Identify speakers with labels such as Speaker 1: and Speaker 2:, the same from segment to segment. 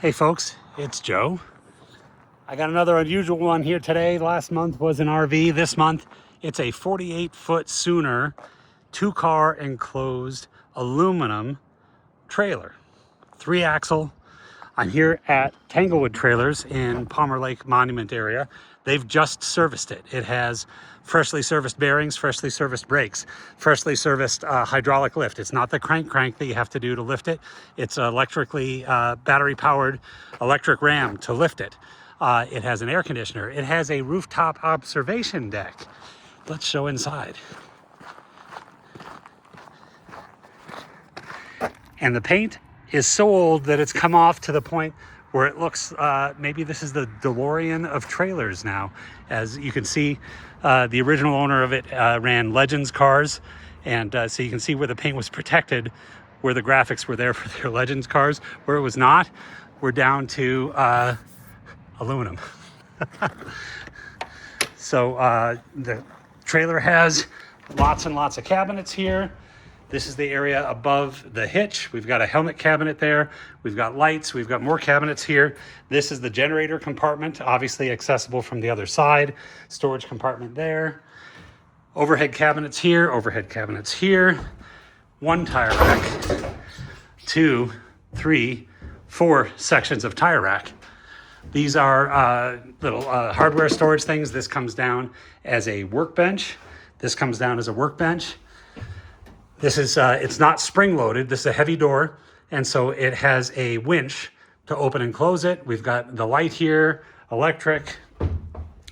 Speaker 1: Hey folks, it's Joe. I got another unusual one here today. Last month was an RV. This month it's a 48-foot Sooner 2-car enclosed aluminum trailer, 3-axle. I'm here at Tanglewood Trailers in Palmer Lake Monument area. They've just serviced it. It has freshly serviced bearings, freshly serviced brakes, freshly serviced hydraulic lift. It's not the crank that you have to do to lift it. It's electrically battery powered electric ram to lift it. It has an air conditioner. It has a rooftop observation deck. Let's show inside. And the paint is so old that it's come off to the point where it looks, maybe this is the Delorean of trailers now. As you can see, the original owner of it ran Legends cars. And so you can see where the paint was protected, where the graphics were there for their Legends cars. Where it was not, we're down to aluminum. So the trailer has lots and lots of cabinets here. This is the area above the hitch. We've got a helmet cabinet there. We've got lights. We've got more cabinets here. This is the generator compartment, obviously accessible from the other side. Storage compartment there. Overhead cabinets here, overhead cabinets here. 1 tire rack, 2, 3, 4 sections of tire rack. These are little hardware storage things. This comes down as a workbench. This comes down as a workbench. This is, it's not spring loaded. This is a heavy door. And so it has a winch to open and close it. We've got the light here, electric.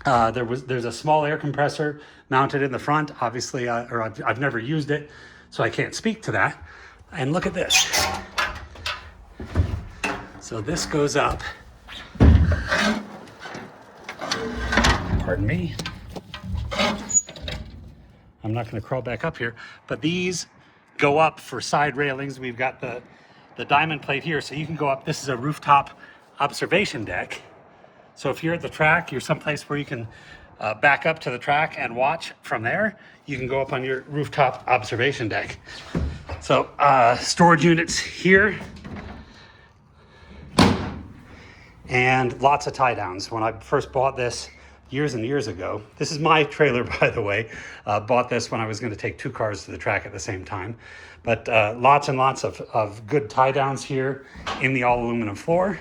Speaker 1: There's a small air compressor mounted in the front. Obviously, I've never used it, so I can't speak to that. And look at this. So this goes up. Pardon me. I'm not going to crawl back up here, but these go up for side railings. We've got the diamond plate here, so you can go up. This is a rooftop observation deck. So if you're at the track, you're someplace where you can back up to the track and watch from there, you can go up on your rooftop observation deck. So storage units here. And lots of tie downs. When I first bought this years and years ago, this is my trailer, by the way, bought this when I was going to take 2 cars to the track at the same time. But lots and lots of good tie downs here in the all aluminum floor.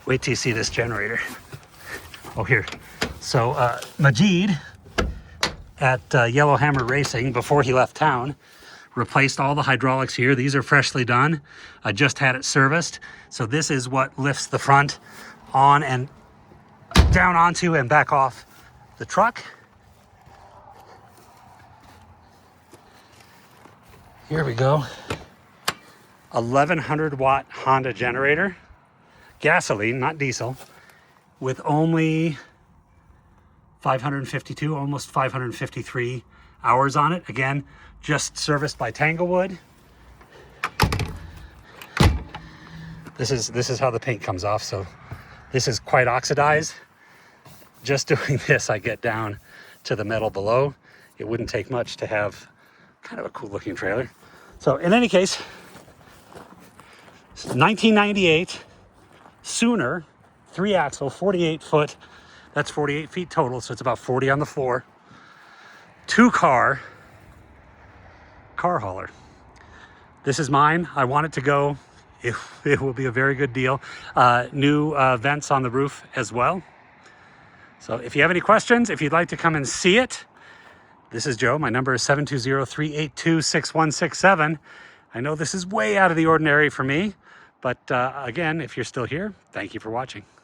Speaker 1: Wait till you see this generator. Oh, here. So Majid at Yellowhammer Racing, before he left town, replaced all the hydraulics here. These are freshly done. I just had it serviced. So this is what lifts the front on and down onto and back off the truck. Here we go. 1100 watt Honda generator, gasoline, not diesel, with only 552, almost 553 hours on it. Again, just serviced by Tanglewood. This is how the paint comes off. So this is quite oxidized. Just doing this, I get down to the metal below. It wouldn't take much to have kind of a cool looking trailer. So in any case, 1998 Sooner 3-axle, 48-foot. That's 48 feet total, so it's about 40 on the floor. 2-car car hauler. This is mine. I want it to go. It will be a very good deal. New vents on the roof as well. So if you have any questions, if you'd like to come and see it, this is Joe. My number is 720-382-6167. I know this is way out of the ordinary for me, but again, if you're still here, thank you for watching.